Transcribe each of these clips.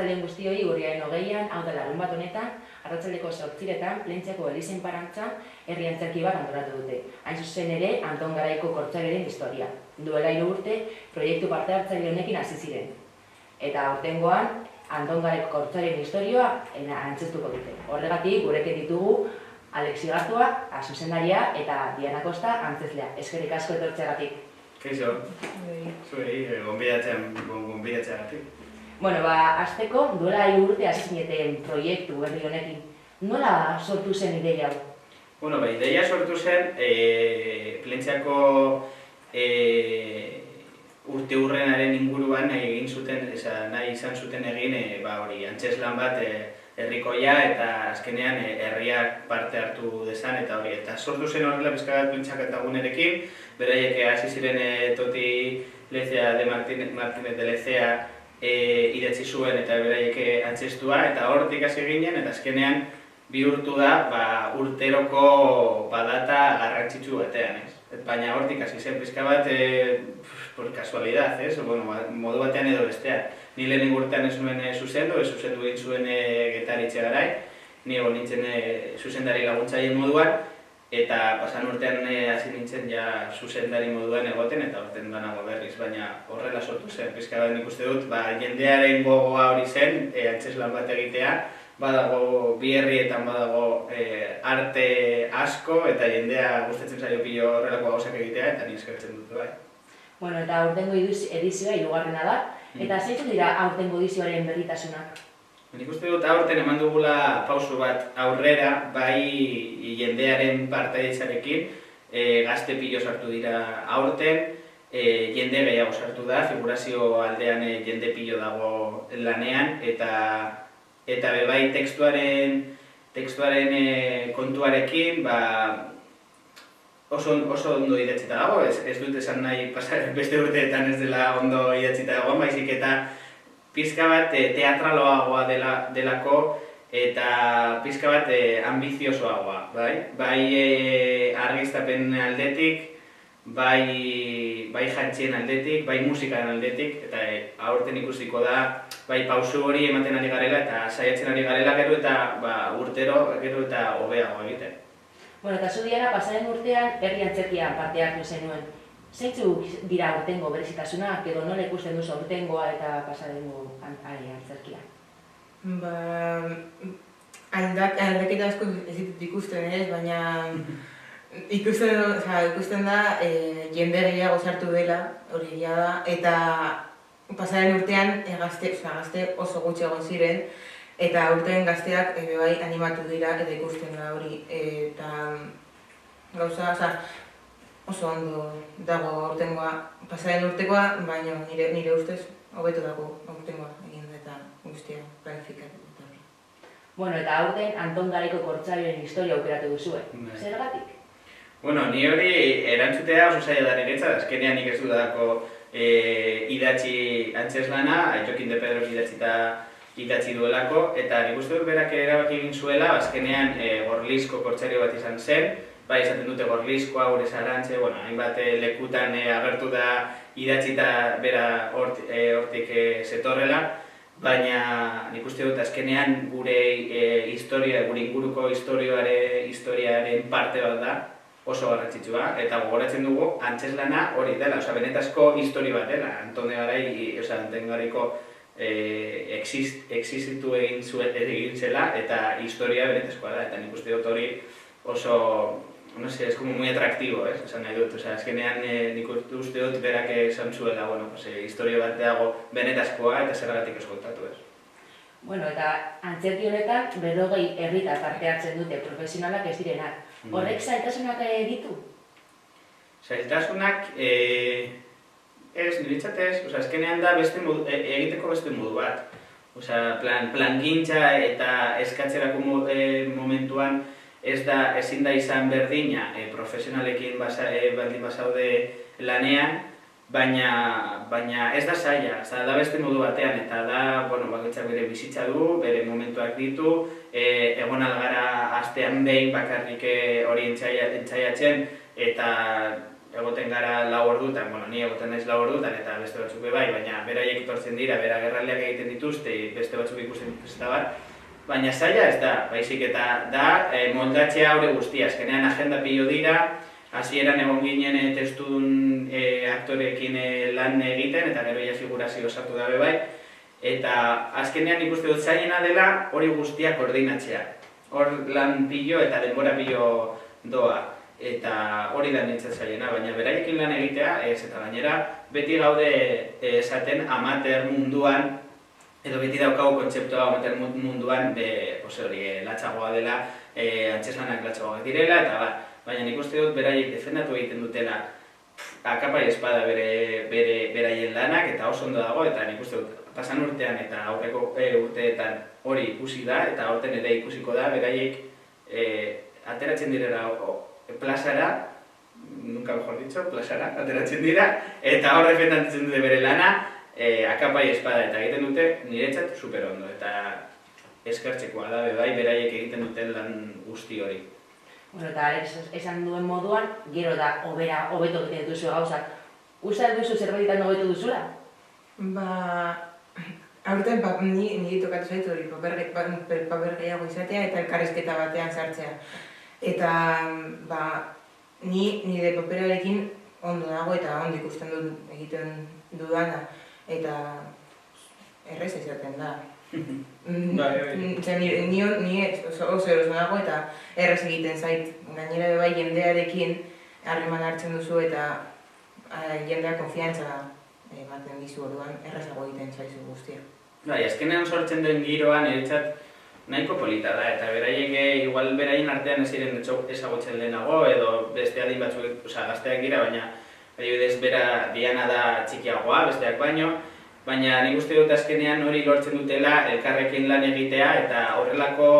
Arratsaldeon guztioi, urriaren 20an, hau da larunbat honetan, arratsaldeko 8etan, Plentziako elizen parantzan herri antzerki bat antolatu dute. Hain zuzen ere, Anton Garaiko kortsairaren historia. Duela 3 urte, proiektu parte hartzaile honekin hasi ziren. Eta aurtengoan, Anton Garaiko kortsairaren historia antzeztuko dute. Horregatik, gurekin ditugu Alexi Gartua, zuzendaria, eta Diana Costa, antzezlea. Eskerrik asko etortzeagatik. Kaixo, zuei gonbidatzeagatik. Bueno, hasteko, duela 3 urte hasi zineten proiektu berri honekin. Nola sortu zen ideia hau? Bueno, ideia sortu zen Plentziako urteurrenaren inguruan nahi izan zuten egin antzeslan bat herrikoia eta azkenean herriak parte hartu dezan eta hori. Eta sortu zen horrela pixka bat Plentziaketagunerekin, beraiek hasi ziren Toti Lezea de Martínez de Lezea idatzi zuen eta beraiek antzestua, eta hortik hasi ginen, eta azkenean bihurtu da urteroko data garrantzitsu batean, ez? Baina hortik hasi zen pixka bat por casualidad, ez? Modu batean edo bestean. Ni lehenengo urtean ez nuen zuzendu egin zuen Getaritxe Garai, ni egon nintzen zuzendari laguntzaile moduan, eta pasan urtean hasi nintzen ja zuzendari moduan egoten eta horten danago berriz, baina horrela sortu zen. Pixka bat nik uste dut, jendearen gogoa hori zen, antzeslan bat egitea, badago bi herrietan badago arte asko eta jendea gustatzen zaio pilo horrelako gauzak egitea eta ni eskertzen dut bai. Bueno, eta aurtengo edizioa 3. da, eta zeintzuk dira aurtengo edizioaren berritasunak? Nik uste dut aurten eman dugula pauso bat aurrera, bai jendearen partaidetzarekin, gazte pilo sartu dira aurten, jende gehiago sartu da, figurazio aldean jende pilo dago lanean, eta bai tekstuaren kontuarekin oso ondo idatzita dago, ez dut esan nahi beste urteetan ez dela ondo idatzita dago, baizik eta pizka bat teatraloagoa delako eta pizka bat ambiziosoagoa, bai argiztapen aldetik, bai jantzien aldetik, bai musikaren aldetik, eta aurten ikusiko da bai pausu hori ematen ari garela eta saiatzen ari garela gero eta urtero gero eta hobeago egiten. Bueno, eta zu Diana, pasaren urtean herri antzerkian parte hartu zenuen. Zeintzuk dira aurtengo berezitasunak edo nola ikusten duzu aurtengoa eta pasarengo antzerkia? Aldaketa asko ez ditut ikusten ez, baina ikusten da jende gehiago sartu dela, hori egia da, eta pasaren urtean gazte oso gutxi egon ziren, eta urtean gazteak bai animatu dira eta ikusten da hori, eta gauza, oso ondo dago aurtengoa, pasaren urtekoa, baina nire ustez hobeto dago aurtengoa egin eta guztia planifikatu. Bueno, eta aurten Anton Garaiko kortsairaren historia aukeratu duzue. Zergatik? Bueno, ni hori erantzutea oso zaila da niretzat, azkenean nik ez dudako idatzi antzeslana, Jokin de Pedroz idatzi duelako, eta nik uste dut berak erabaki egin zuela, azkenean Gorlizko kortsario bat izan zen, bai esaten dute Gorlizkoa, Gure Zarantze, hainbat lekutan agertu da idatzita bera hortik zetorrela, baina nik uste dut azkenean gure inguruko historiaren parte bat da, oso garrantzitsua, eta gogoratzen dugu antzeslana hori dela, benetazko historia bat dela. Anton Garaiko existitu egin zela eta historia benetazkoa da, eta nik uste dut hori oso, no sé, es como muy atractivo, esan nahi dut, azkenean nik uste dut berak esan zuela, historia bat dago benetazkoa eta zergatik eskontatu ez. Bueno, eta antzerki honetan 40 herritar parte hartzen dute, profesionalak ez direnak. Horrek zailtasunak ditu? Zailtasunak ez, niretzat ez, azkenean da egiteko beste modu bat. Plangintza eta eskatzerako momentuan ezin da izan berdina profesionalekin baldin bazaude lanean, baina ez da zaila, da beste modu batean, eta da, bakoitzak bere bizitza du, bere momentuak ditu, egon algara astean behin bakarrik hori entzaiatzen, eta egoten gara 4 ordutan, bueno, ni egoten naiz 4 ordutan eta beste batzuk bai, baina beraiek etortzen dira, bera agerraldiak egiten dituzte, beste batzuk ikusten dituzte eta bar, baina zaila ez da, baizik eta da moldatzea hori guztia, azkenean agenda pilo dira, hasieran egon ginen testudun aktoreekin lan egiten, eta gero ja figurazio sartu dabe bai, eta azkenean ikuste dut zailena dela hori guztia koordinatzea. Hor lan pilo eta denbora pilo doa, eta hori da nintzen zailena, baina beraiekin lan egitea, ez eta gainera beti gaude esaten amateur munduan, edo beti daukagu kontzeptua amateur munduan, latxagoa dela, antzeslanak latxagoak direla, eta baina nik uste dut beraiek defendatu egiten dutela akapa y espada beraien lanak, eta oso ondo dago, eta nik uste dut pasan urtean eta aurreko urteetan hori ikusi da, eta aurten ere ikusiko da, beraiek ateratzen direla plazara, nunca mejor dicho, plazara, ateratzen dira, eta hor defendatzen dute bere lana, akapa y espada, eta egiten dute niretzat super ondo, eta eskertzekoa da, bai, beraiek egiten duten lan guzti hori. Bueno, eta esan duen moduan, gero da, hobeto egiten duzu gauzak. Uste duzu zerbaitetan hobeto duzula? Aurten niri tokatu zaitu hori paper gehiago izatea eta elkarrizketa batean sartzea. Eta nire paperarekin ondo dago eta ondo ikusten dut egiten dudana. Eta errez izaten da. Ni oso eroso dago eta errez egiten zait. Gainera bai jendearekin harreman hartzen duzu eta jendea konfiantza ematen dizu orduan errazago egiten zaizu guztia. Bai, azkenean sortzen den giroan niretzat nahiko polita da, eta beraiek igual beraien artean ez ziren ezagutzen lehenago, edo beste adin batzuk, gazteak dira, baina adibidez bera Diana da txikiagoa, besteak baino, baina nik uste dut azkenean hori lortzen dutela elkarrekin lan egitea, eta horrelako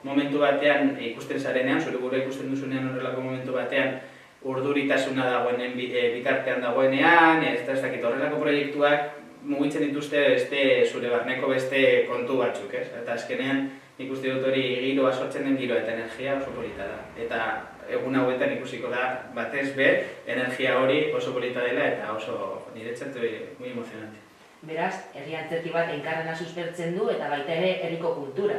momentu batean ikusten zarenean, zure gure ikusten duzunean horrelako momentu batean urduritasuna dagoenen bitartean dagoenean, ez dakit horrelako proiektuak mugitzen dituzte zure barneko beste kontu batzuk, ez? Eta azkenean nik uste dut hori giroa sortzen den giroa eta energia oso polita da. Eta egun hauetan ikusiko da batez be, energia hori oso polita dela eta oso niretzat muy emozionante. Beraz, herri antzerki bat enkarrena suspertzen du eta baita ere herriko kultura.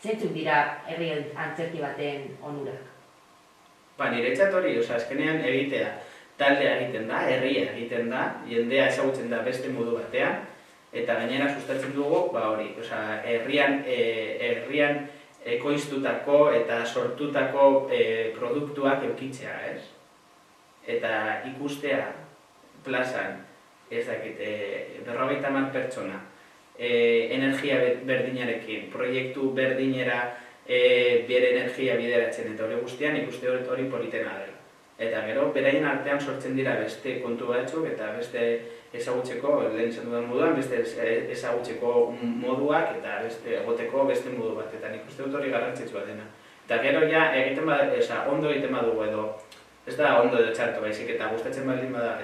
Zeintzuk dira herri antzerki baten onurak? Niretzat hori, azkenean egitea. Taldea egiten da, herria egiten da, jendea ezagutzen da beste modu batean, eta gainera sustatzen dugu, hori, herrian ekoiztutako eta sortutako produktuak eukitzea, ez? Eta ikustea plazan, ez dakit, 50 pertsona, energia berdinarekin, proiektu berdinera bere energia bideratzen, eta hori guztian ikuste hori politena dela. Eta gero, beraien artean sortzen dira beste kontu batzuk eta beste ezagutzeko, lehen izan dudan moduan, beste ezagutzeko moduak eta beste egoteko beste modu bat, eta nik uste dut hori garrantzitsua dena. Eta gero ja, ondo egiten badugu edo, ez da ondo edo txarto baizik eta gustatzen baldin bada,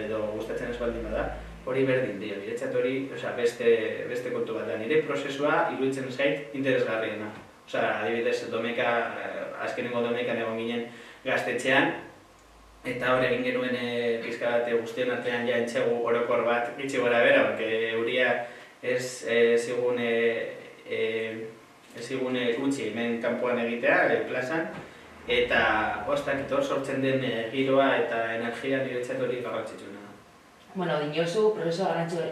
edo gustatzen ez baldin bada, hori berdin dio, niretzat hori beste kontu bat da. Nire prozesua iruditzen zait interesgarriena. Adibidez, azkenengo domekan egon ginen gaztetxean, eta hor egin genuen pizka bat guztien artean ja entxegu orokor bat gitxi gora bera, porque euria ez zigun utzi hemen kanpoan egitea, plazan, eta hostak hor sortzen den giroa eta energia niretzat hori garrantzitsuna. Bueno, dinosu prozesu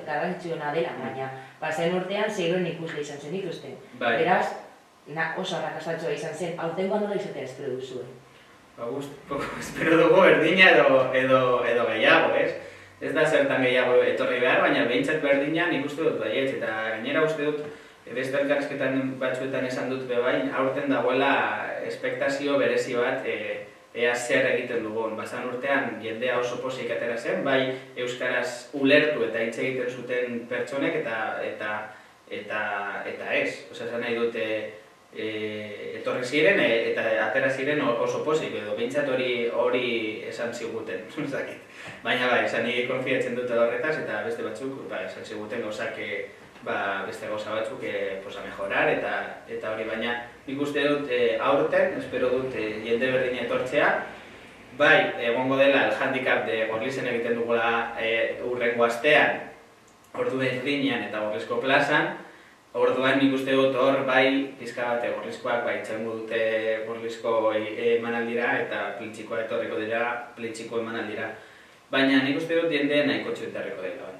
garrantzitsuna dela, baina pasen urtean 6 ikusle izan zen ikusten. Beraz, oso arrakastatsua izan zen, aurtengoan nola izatea espero duzuen? Espero dugu berdina edo gehiago, ez? Ez da zertan gehiago etorri behar, baina behintzat berdina nik uste dut baietz, eta gainera uste dut beste elkarrizketan batzuetan esan dut bebain, aurten dagoela espektazio berezi bat ea zer egiten dugun. Basan urtean jendea oso pozik atera zen, bai euskaraz ulertu eta hitz egiten zuten pertsonek eta ez. Esan nahi dute etorri ziren eta atera ziren oso pozik, edo behintzat hori esan ziguten. Baina bai, esan nire konfiatzen dute horretaz eta beste batzuk esan ziguten gauzak beste gauza batzuk a mejorar eta hori, baina nik uste dut aurten, espero dut jende berdina etortzea, Bai, egongo dela el handicap de Gorlizen egiten dugula urrengo astean, ordu berdinean eta Gorlizko plazan. Orduan nik uste dut hor bai pizka bat Gorlizkoak bai txango dute Gorlizko emanaldira eta Plintxikoa etorriko dira Plintxiko emanaldira. Baina nik uste dut jende nahiko txuetarriko dela bai.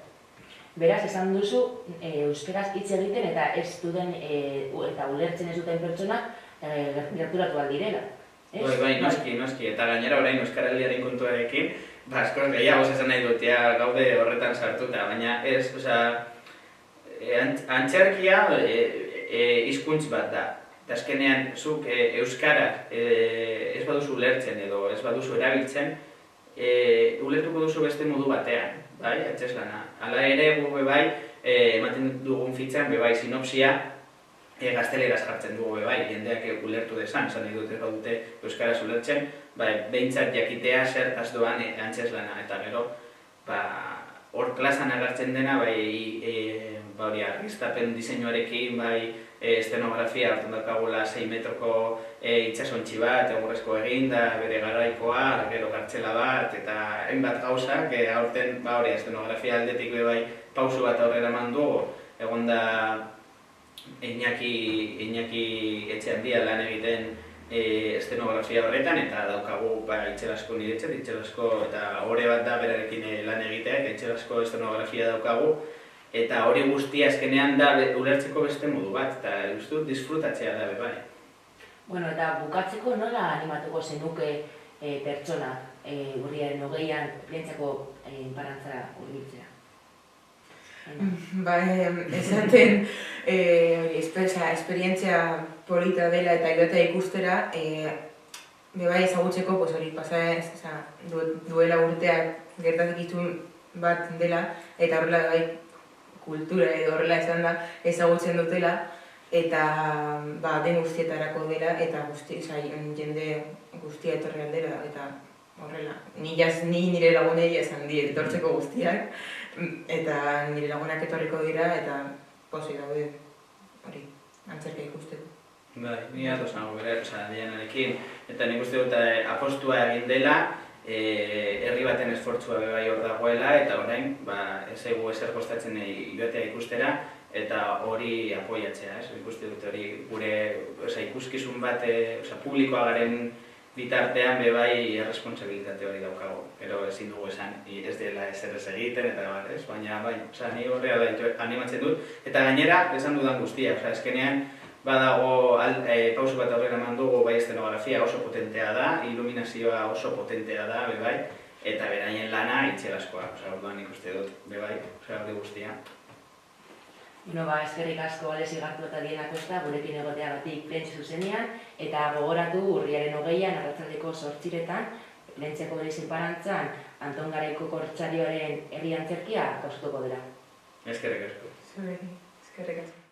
Beraz, esan duzu, euskaraz hitz egiten eta ez duten eta ulertzen ez duten pertsonak gerturatu aldirela. Bai, noski, eta gainera orain euskaraldiaren kontuarekin, askoz gehiago esan nahi dut, gaude horretan sartuta, baina ez, antzerkia hizkuntz bat da. Eta azkenean, zuk euskara ez baduzu ulertzen edo ez baduzu erabiltzen, ulertuko duzu beste modu batean, bai, antzezlana. Hala ere, gu bai, ematen dugun fitzan, bai, sinopsia, gazteleraz jartzen dugu bai, jendeak ulertu desan, esan nahi dute badute euskaraz ulertzen, behintzat jakitea zertaz doan antzezlana, eta gero, hor plazan agertzen dena, argiztapen diseinuarekin, estenografia hartu dakagula 6 metroko itxasontxi bat, egurrezko egin, da bere garaikoa, gero kartxela bat, eta hainbat gauzak, aurten, estenografia aldetik pausu bat aurrera eman dugu, egon da Iñaki Etxeandia lan egiten estenografia horretan, eta daukagu Itxelasko niretzat, Itxelasko eta hori bat da berarekin lan egiteak, Itxelasko estenografia daukagu, eta hori guztia azkenean da ulertzeko beste modu bat, eta uste dut disfrutatzea da bai. Bueno, eta bukatzeko nola animatuko zenuke pertsona urriaren 20an Plentziako enparantzara hurbiltzea? Esaten esperientzia polita dela eta joatea ikustera, bai ezagutzeko duela urteak gertatik izun bat dela, eta horrela bai kultura edo horrela esan da ezagutzen dutela, eta den guztietarako dela, eta jende guztia etorri aldera, eta horrela. Ni nire lagunei esan diet etortzeko guztiak, eta nire lagunak etorriko dira, eta pozik daude hori antzerka ikusteko. Bai, ni ados nago bera, Dianarekin, eta nik uste dut apostua egin dela, herri baten esfortzua bai hor dagoela, eta orain ez zaigu ezer kostatzen joatea ikustera, eta hori apoiatzea, ikuste dut hori gure ikuskizun bat, publikoa garen bitartean bai erresponsabilitate hori daukago, pero ezin dugu esan, ez dela ezer ez egiten, eta baina bai, ni horrela animatzen dut, eta gainera, esan dudan guztia, eskenean, badago pausu bat aurrera eman dugu bai estenografia oso potentea da, iluminazioa oso potentea da, bai, eta beraien lana Itxelaskoa, orduan ikuste dut, bai, hori guztia. Eskerrik asko Alesi Gartu eta Diana Kosta gurekin egoteagatik Plentzi zuzenean, eta gogoratu urriaren 20an arratsaldeko 8etan Plentziako enparantzan Anton Garaiko kortsarioaren herri antzerkia gauzatuko dela. Eskerrik asko. Eskerrik asko.